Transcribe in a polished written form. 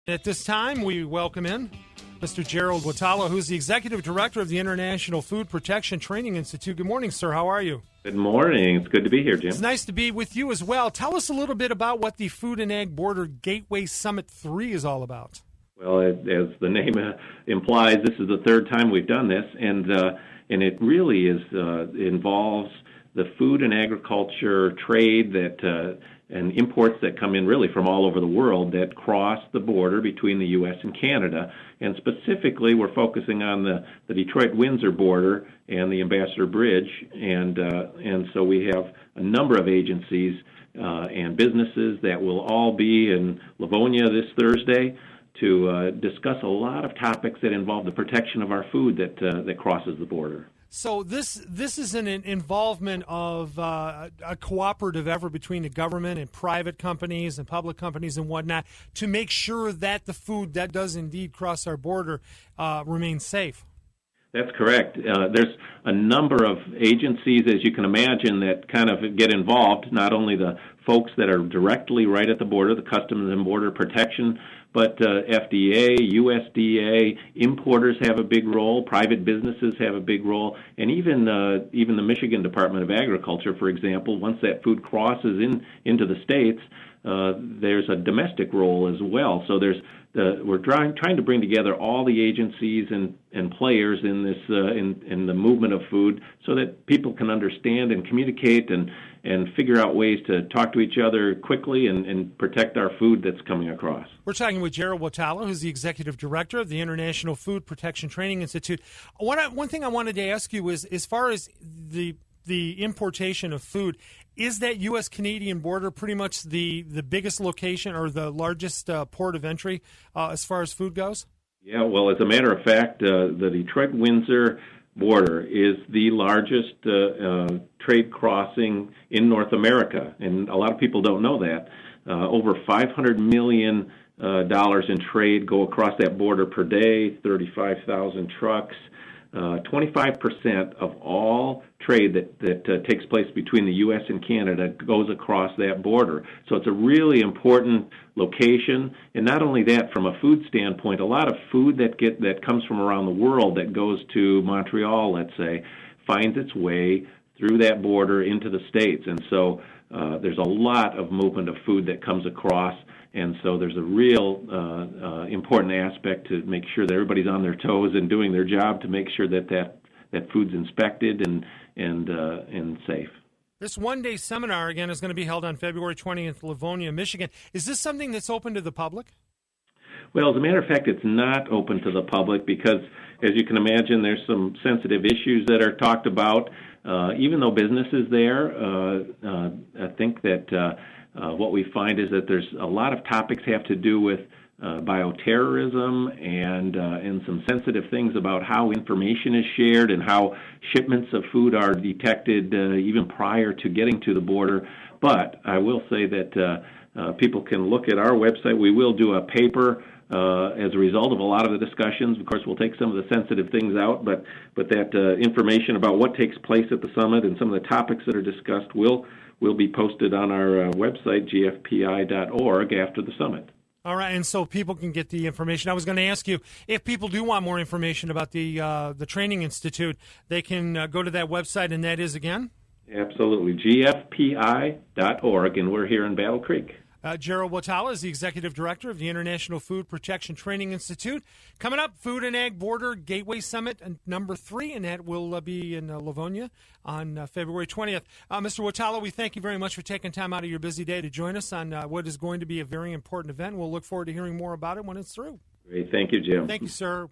At this time, we welcome in Mr. Gerald Wojtala, who's the Executive Director of the International Food Protection Training Institute. Good morning, sir. How are you? Good morning. It's good to be here, Jim. It's nice to be with you as well. Tell us a little bit about what the Food and Ag Border Gateway Summit 3 is all about. Well, as the name implies, this is the third time we've done this, and it really involves the food and agriculture trade and imports that come in really from all over the world that cross the border between the U.S. and Canada. And specifically, we're focusing on the Detroit-Windsor border and the Ambassador Bridge. And so we have a number of agencies and businesses that will all be in Livonia this Thursday to discuss a lot of topics that involve the protection of our food that crosses the border. So this is an involvement of a cooperative effort between the government and private companies and public companies and whatnot to make sure that the food that does indeed cross our border remains safe. That's correct. There's a number of agencies, as you can imagine, that kind of get involved, not only the folks that are directly right at the border, the Customs and Border Protection, but FDA, USDA, importers have a big role, private businesses have a big role, and even the Michigan Department of Agriculture, for example, once that food crosses into the states, there's a domestic role as well. So we're trying to bring together all the agencies and players in this in the movement of food so that people can understand and communicate and figure out ways to talk to each other quickly and protect our food that's coming across. We're talking with Gerald Wojtala, who's the Executive Director of the International Food Protection Training Institute. One thing I wanted to ask you is, as far as the importation of food, is that U.S.-Canadian border pretty much the biggest location or the largest port of entry as far as food goes? Yeah, well, as a matter of fact, the Detroit-Windsor border is the largest trade crossing in North America, and a lot of people don't know that. Over $500 million in trade go across that border per day, 35,000 trucks. 25% of all trade that takes place between the U.S. and Canada goes across that border. So it's a really important location. And not only that, from a food standpoint, a lot of food that comes from around the world that goes to Montreal, let's say, finds its way through that border into the States. And so there's a lot of movement of food that comes across. And so there's a real important aspect to make sure that everybody's on their toes and doing their job to make sure that food's inspected and safe. This one-day seminar, again, is going to be held on February 20th in Livonia, Michigan. Is this something that's open to the public? Well, as a matter of fact, it's not open to the public because, as you can imagine, there's some sensitive issues that are talked about. Even though business is there, I think that what we find is that there's a lot of topics have to do with bioterrorism and some sensitive things about how information is shared and how shipments of food are detected even prior to getting to the border. But I will say that people can look at our website. We will do a paper as a result of a lot of the discussions. Of course, we'll take some of the sensitive things out, but that information about what takes place at the summit and some of the topics that are discussed will be posted on our website, gfpi.org, after the summit. All right, and so people can get the information. I was going to ask you, if people do want more information about the Training Institute, they can go to that website, and that is again? Absolutely, gfpi.org, and we're here in Battle Creek. Gerald Wojtala is the Executive Director of the International Food Protection Training Institute. Coming up, Food and Ag Border Gateway Summit number 3, and that will be in Livonia on February 20th. Mr. Wojtala, we thank you very much for taking time out of your busy day to join us on what is going to be a very important event. We'll look forward to hearing more about it when it's through. Great. Thank you, Jim. Thank you, sir.